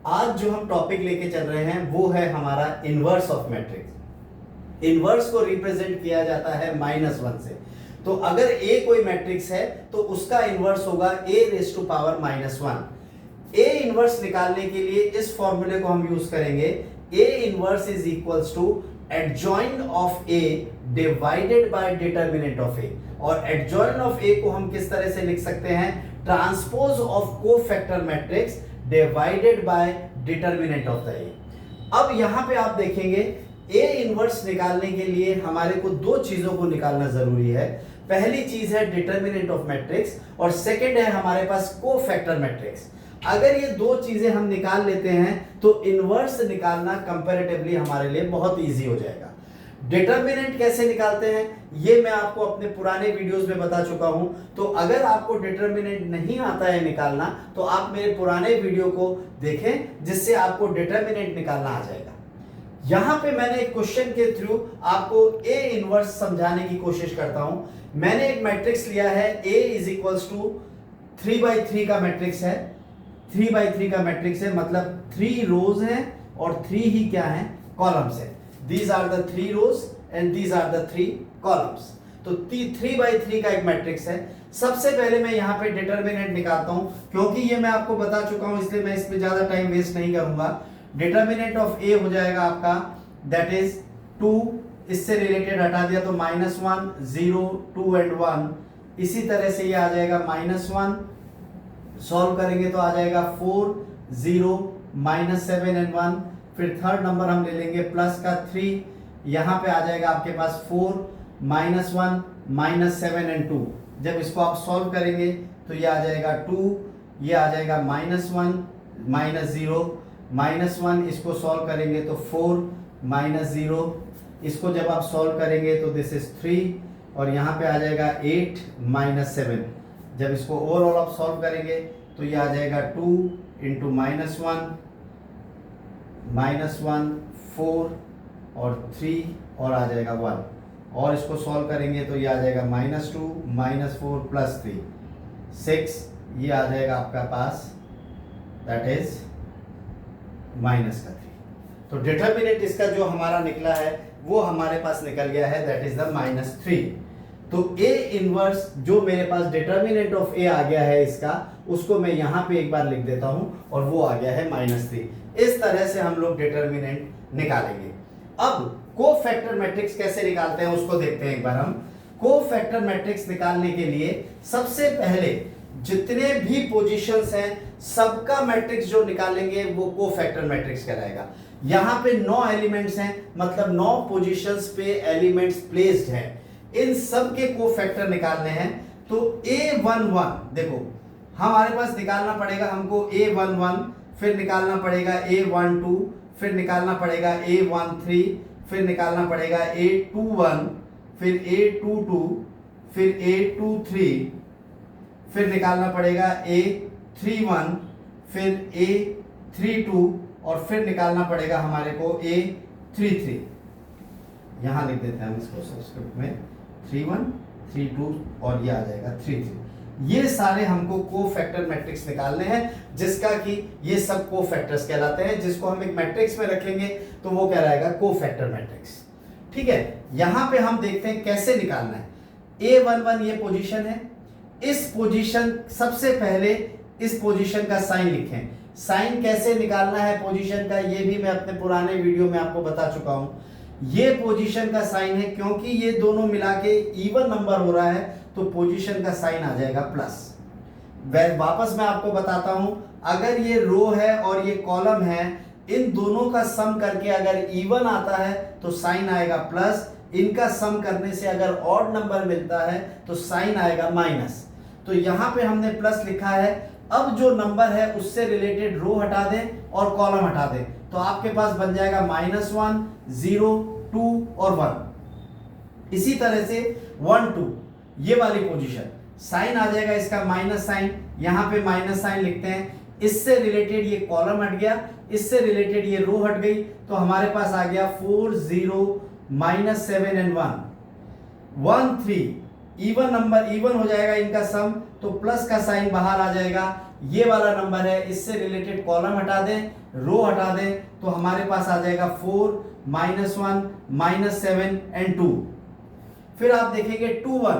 आज जो हम टॉपिक लेके चल रहे हैं वो है हमारा इनवर्स ऑफ मैट्रिक्स। इनवर्स को रिप्रेजेंट किया जाता है -1 से। तो अगर ए कोई मैट्रिक्स है तो उसका इनवर्स होगा a⁻⁻1। ए इनवर्स निकालने के लिए इस फॉर्मूले को हम यूज करेंगे, A inverse is equals to adjoint of A divided by determinant of A. और एडजॉइंट ऑफ ए को हम किस तरह से लिख सकते हैं, transpose of cofactor matrix divided by determinant of the ए। अब यहां पे आप देखेंगे ए इनवर्स निकालने के लिए हमारे को दो चीजों को निकालना जरूरी है। पहली चीज है डिटर्मिनेंट ऑफ मैट्रिक्स और सेकंड है हमारे पास कोफैक्टर मैट्रिक्स। अगर ये दो चीजें हम निकाल लेते हैं तो इनवर्स निकालना कंपैरेटिवली हमारे लिए बहुत इजी हो जाएगा। डिटर्मिनेंट कैसे निकालते हैं ये मैं आपको अपने पुराने वीडियोस में बता चुका हूं। तो अगर आपको डिटर्मिनेंट नहीं आता है निकालना तो आप मेरे पुराने वीडियो को देखें, जिससे आपको डिटर्मिनेंट निकालना आ जाएगा। यहां पे मैंने एक क्वेश्चन के थ्रू आपको ए इनवर्स समझाने की कोशिश करता हूं। मैंने एक मैट्रिक्स लिया है, ए इज इक्वल्स टू 3/3 का मैट्रिक्स है। 3/3 का मैट्रिक्स है, मतलब 3 रोज हैं और 3 ही क्या है, कॉलम्स है। These are the 3 rows and these are the 3 columns। तो 3/3 का एक मैट्रिक्स है। सबसे पहले मैं यहाँ पे डिटर्मिनेंट निकालता हूँ, क्योंकि ये मैं आपको बता चुका हूँ इसलिए मैं इसमें ज्यादा टाइम वेस्ट नहीं करूंगा। डिटर्मिनेंट ऑफ ए हो जाएगा आपका दैट इज 2, इससे रिलेटेड हटा दिया तो -1, 0, 2 एंड 1। इसी तरह से ये आ जाएगा -1, सॉल्व करेंगे तो आ जाएगा 4, 0, -7 एंड 1। फिर थर्ड नंबर हम ले लेंगे प्लस का 3, यहां पे आ जाएगा आपके पास 4, -1, -7 एंड 2। जब इसको आप सॉल्व करेंगे तो ये आ जाएगा 2, ये आ जाएगा -1, -0, -1, इसको सॉल्व करेंगे तो 4, -0, इसको जब आप सॉल्व करेंगे तो दिस इज 3 और यहाँ पे आ जाएगा 8, -7। जब इसको ओवरऑल आप सॉल्व करेंगे तो ये आ जाएगा 2 इंटू -1, 4 और 3 और आ जाएगा 1 और इसको सॉल्व करेंगे तो ये आ जाएगा -2, -4 प्लस 3, 6। ये आ जाएगा आपका पास दैट इज -3। तो डिटर्मिनेंट इसका जो हमारा निकला है वो हमारे पास निकल गया है दैट इज द -3। तो ए इनवर्स जो मेरे पास डिटर्मिनेंट ऑफ ए आ गया है इसका, उसको मैं यहां पे एक बार लिख देता हूं और वो आ गया है -3। इस तरह से हम लोग डिटर्मिनेंट निकालेंगे। अब कोफैक्टर मैट्रिक्स कैसे निकालते हैं उसको देखते हैं एक बार हम। कोफैक्टर मैट्रिक्स निकालने के लिए सबसे पहले जितने भी पोजीशंस हैं सबका मैट्रिक्स जो निकालेंगे वो कोफैक्टर मैट्रिक्स कहलाएगा। यहां पे 9 एलिमेंट्स हैं, मतलब 9 पोजीशंस पे एलिमेंट्स प्लेस्ड हैं। इन सब के कोफैक्टर निकालने हैं। तो A11 देखो हमारे पास निकालना पड़ेगा हमको A11, फिर निकालना पड़ेगा A12, फिर निकालना पड़ेगा A13, फिर निकालना पड़ेगा A21, फिर A22, फिर A23, फिर निकालना पड़ेगा A31, फिर A32 और फिर निकालना पड़ेगा हमारे को A33। यहां लिख देते हैं हम इसको सब्सक्रिप्ट में 31, 32 और ये आ जाएगा 33। ये सारे हमको कोफैक्टर मैट्रिक्स निकालने हैं, जिसका कि ये सब कोफैक्टर्स कहलाते हैं। जिसको हम एक मैट्रिक्स में रखेंगे तो वो कहलाएगा कोफैक्टर मैट्रिक्स। ठीक है, यहां पे हम देखते हैं कैसे निकालना है। A11 ये पोजीशन है, इस पोजीशन सबसे पहले इस पोजीशन का साइन लिखें। साइन कैसे निकालना है पोजीशन का ये भी मैं अपने पुराने वीडियो में आपको बता चुका हूं। ये पोजीशन का साइन है, क्योंकि ये दोनों मिला के इवन नंबर हो रहा है तो पोजीशन का साइन आ जाएगा प्लस। वापस मैं आपको बताता हूं, अगर ये रो है और ये कॉलम है, इन दोनों का सम करके अगर इवन आता है तो साइन आएगा प्लस। इनका सम करने से अगर ऑड नंबर मिलता है तो साइन आएगा माइनस। तो यहां पे हमने प्लस लिखा है। अब जो नंबर है उससे रिलेटेड रो हटा दें और कॉलम हटा दें तो आपके पास बन जाएगा -1, 0, 2 और 1। इसी तरह से 1, 2 ये वाली पोजीशन, साइन आ जाएगा इसका माइनस साइन, यहां पे माइनस साइन लिखते हैं। इससे रिलेटेड ये कॉलम हट गया, इससे रिलेटेड ये रो हट गई, तो हमारे पास आ गया 4, 0, -7 एंड 1, 1, 3। इवन नंबर, इवन हो जाएगा इनका सम, तो प्लस का साइन बाहर आ जाएगा। ये वाला नंबर है, इससे रिलेटेड कॉलम हटा दें, रो हटा दें, तो हमारे पास आ जाएगा 4 -1 -7 एंड 2। फिर आप देखेंगे 2 1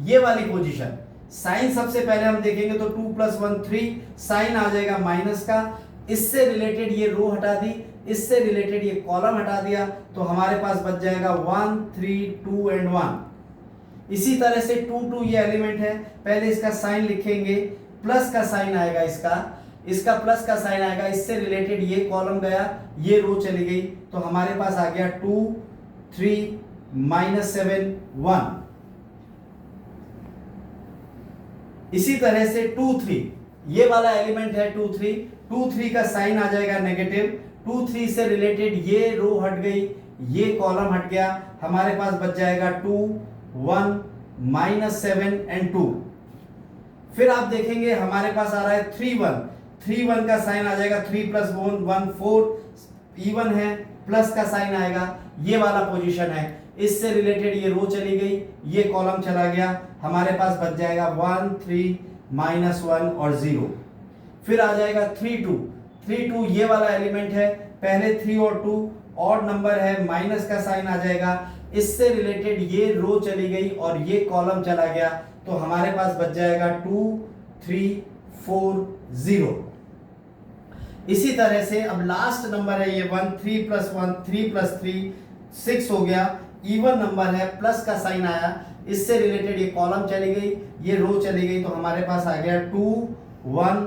ये वाली पोजीशन, साइन सबसे पहले हम देखेंगे तो 2 + 1 3, साइन आ जाएगा माइनस का, इससे रिलेटेड ये रो हटा दी, इससे रिलेटेड ये कॉलम हटा दिया, तो हमारे पास बच जाएगा 1 3 2 एंड 1। इसी तरह से 2 2 ये एलिमेंट है, पहले इसका साइन लिखेंगे, प्लस का साइन आएगा, इसका प्लस का साइन आएगा, इससे रिलेटेड ये कॉलम गया, ये रो चली गई, तो हमारे पास आ गया 2 3 -7 1। इसी तरह से 2 3 ये वाला एलिमेंट है, 2 3 का साइन आ जाएगा नेगेटिव, 2 3 से रिलेटेड ये रो हट गई, ये कॉलम हट गया, हमारे पास बच जाएगा 2 1 -7 एंड 2। फिर आप देखेंगे हमारे पास आ रहा है 3 1 का साइन आ जाएगा, 3 + 1 4 इवन है, प्लस का साइन आएगा, ये वाला पोजीशन है, इससे रिलेटेड ये रो चली गई, ये कॉलम चला गया, हमारे पास बच जाएगा 1 3 -1 और 0। फिर आ जाएगा 3 2 ये वाला एलिमेंट है, पहले 3 और 2 ऑड नंबर है, माइनस का साइन आ जाएगा, इससे रिलेटेड ये रो चली गई और ये कॉलम चला गया, तो हमारे पास बच जाएगा 2 3 4 0। इसी तरह से अब लास्ट नंबर है ये 1 3 + 1 3 + 3 6 हो गया, इवन नंबर है, प्लस का साइन आया, इससे रिलेटेड ये कॉलम चली गई, ये रो चली गई, तो हमारे पास आ गया 2 1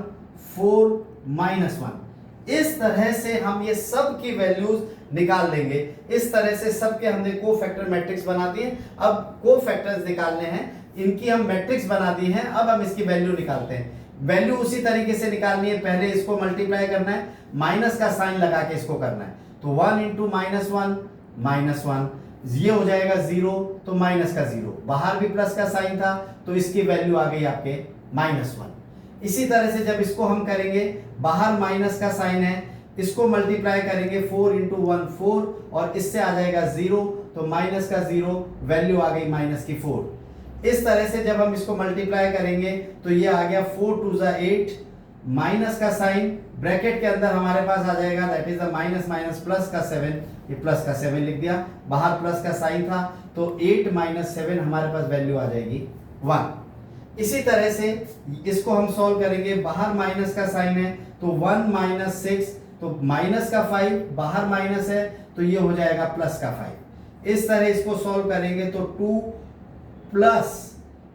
4 -1। इस तरह से हम ये सब की वैल्यूज निकाल लेंगे। इस तरह से सबके हमने कोफैक्टर मैट्रिक्स बना दिए। अब कोफैक्टर्स निकालने हैं, इनकी हम मैट्रिक्स बना दी है, अब हम इसकी वैल्यू निकालते हैं। वैल्यू उसी तरीके से निकालनी है, पहले इसको मल्टीप्लाई करना है, माइनस का साइन लगा के इसको करना है, तो 1 × -1 -1 ये हो जाएगा 0, तो माइनस का 0, बाहर भी प्लस का साइन था, तो इसकी वैल्यू आ गई आपके -1। इसी तरह से जब इसको हम करेंगे, बाहर माइनस का साइन है, इसको मल्टीप्लाई करेंगे 4 × 1 4 और इससे आ जाएगा 0, तो माइनस का 0, वैल्यू आ गई -4। इस तरह से जब हम इसको मल्टीप्लाई करेंगे तो ये आ गया 4 2 8, माइनस का साइन ब्रैकेट के अंदर हमारे पास आ जाएगा, that is the minus minus plus का 7, ये प्लस का 7 लिख दिया, बाहर प्लस का साइन था, तो 8 - 7 हमारे पास वैल्यू आ जाएगी 1। इसी तरह से इसको हम सॉल्व करेंगे, बाहर माइनस का साइन है, तो 1 - 6, तो माइनस का 5, बाहर माइनस है, तो ये हो जाएगा प्लस का 5। इस तरह इसको सॉल्व करेंगे तो 2 प्लस,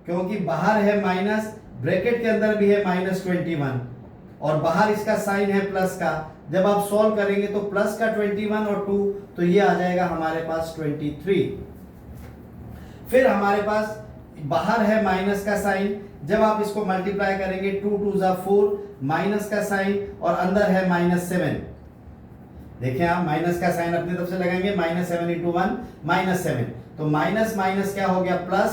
क्योंकि बाहर है माइनस, ब्रैकेट के अंदर भी है -21 और बाहर इसका साइन है प्लस का, जब आप सॉल्व करेंगे तो प्लस का 21 और 2, तो ये आ जाएगा हमारे पास 23। फिर हमारे पास बाहर है माइनस का साइन, जब आप इसको मल्टीप्लाई करेंगे 2 2 4, माइनस का साइन और अंदर है -7। देखिए आप माइनस का साइन अपनी तरफ से लगाएंगे, -7 × 1 -7, तो माइनस माइनस क्या हो गया प्लस,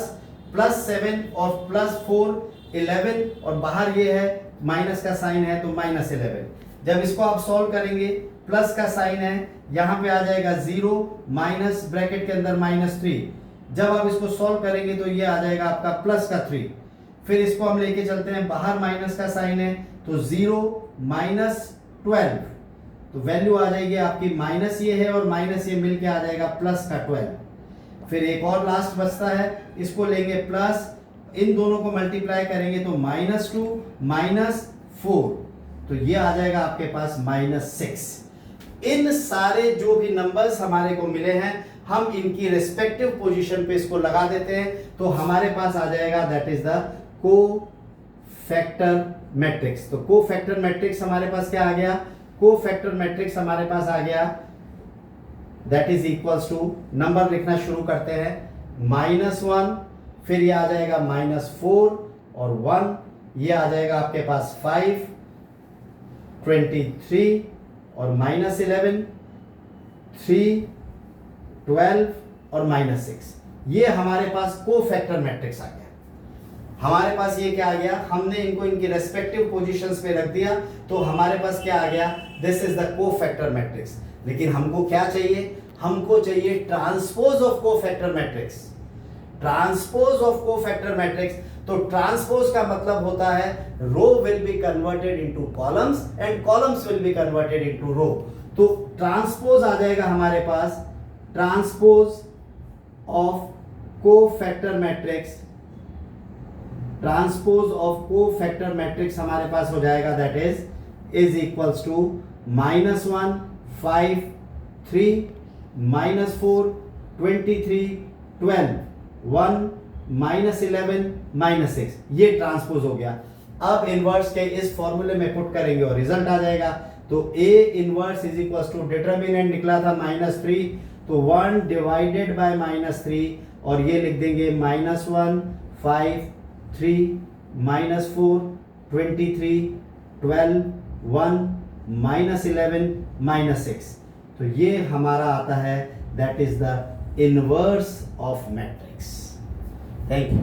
+7 और +4 11 और बाहर ये है माइनस का साइन है, तो -11। जब इसको आप सॉल्व करेंगे, प्लस का साइन है, यहाँ पे आ जाएगा 0, माइनस ब्रैकेट के अंदर -3, जब आप इसको सॉल्व करेंगे तो ये आ जाएगा आपका प्लस का 3। फिर इसको हम लेके चलते हैं, बाहर माइनस का साइन है, तो 0 -12, तो वैल्यू आ जाएगी आपकी माइनस ये है और माइनस ये मिलके आ जाएगा प्लस का 12। फिर एक और लास्ट बचता है, इसको लेंगे प्लस, इन दोनों को मल्टीप्लाई करेंगे तो -2 -4, तो ये आ जाएगा आपके पास -6। इन सारे जो भी नंबर्स हमारे को मिले हैं, हम इनकी रेस्पेक्टिव पोजीशन पे इसको लगा देते हैं, तो हमारे पास आ जाएगा that is the cofactor matrix. तो कोफैक्टर मैट्रिक्स हमारे पास क्या आ गया, कोफैक्टर मैट्रिक्स हमारे पास आ गया that is equals to, number लिखना शुरू करते हैं, -1, फिर ये आ जाएगा -4 और 1, ये आ जाएगा आपके पास 5 23 और -11 3 12 और -6, ये हमारे पास कोफैक्टर मैट्रिक्स आ गया। हमारे पास ये क्या आ गया, हमने इनको इनकी रेस्पेक्टिव पोजीशंस पे रख दिया, तो हमारे पास क्या आ गया, this is the cofactor matrix. लेकिन हमको क्या चाहिए, हमको चाहिए transpose of cofactor matrix. Transpose of cofactor matrix तो ट्रांसपोज का मतलब होता है row will be converted into columns and columns will be converted into row. तो ट्रांसपोज आ जाएगा हमारे पास, transpose of cofactor matrix, transpose of cofactor matrix हमारे पास हो जाएगा दैट इज इक्वल्स टू -1 5 3 -4 23 12 1 -11 -6, ये ट्रांसपोज हो गया। अब इनवर्स के इस फॉर्मूले में पुट करेंगे और रिजल्ट आ जाएगा। तो A inverse is equals to determinant निकला था -3, तो 1 डिवाइडेड बाय -3 और ये लिख देंगे -1 5 3 -4 23 12 1 -11 -6। तो ये हमारा आता है that is the inverse of matrix. Thank you.